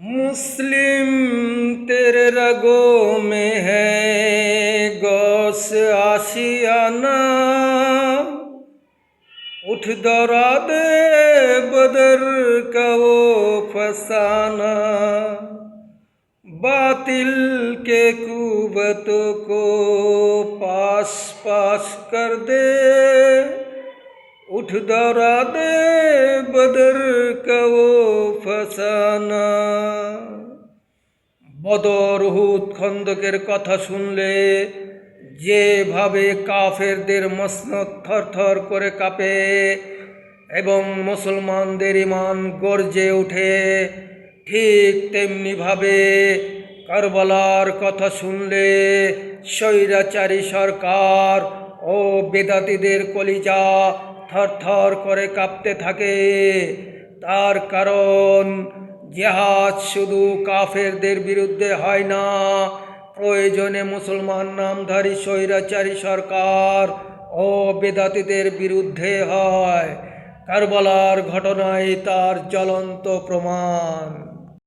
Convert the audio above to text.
मुस्लिम तेरे रगों में है गौस आशियाना, उठ दौड़ा दे बदर का वो फसाना। बातिल के कुव्वतों को पास पास कर दे, उठ दौड़ा दे बदर का वो फसाना। বদর উহুদ খন্দকের কথা শুনলে যেভাবে কাফেরদের মসনদ থরথর করে কাঁপে এবং মুসলমানদের ঈমান গর্জে ওঠে, ঠিক তেমনিভাবে কারবালার কথা শুনলে স্বৈরাচারী সরকার ও বেদাতীদের কলিজা থরথর করে কাঁপতে থাকে। তার কারণ জিহাদ শুধু কাফেরদের বিরুদ্ধে হয় না, প্রয়োজনে মুসলমান নামধারী স্বৈরাচারী সরকার ও বেদাতীদের বিরুদ্ধে হয়। কারবালার ঘটনাই তার জ্বলন্ত প্রমাণ।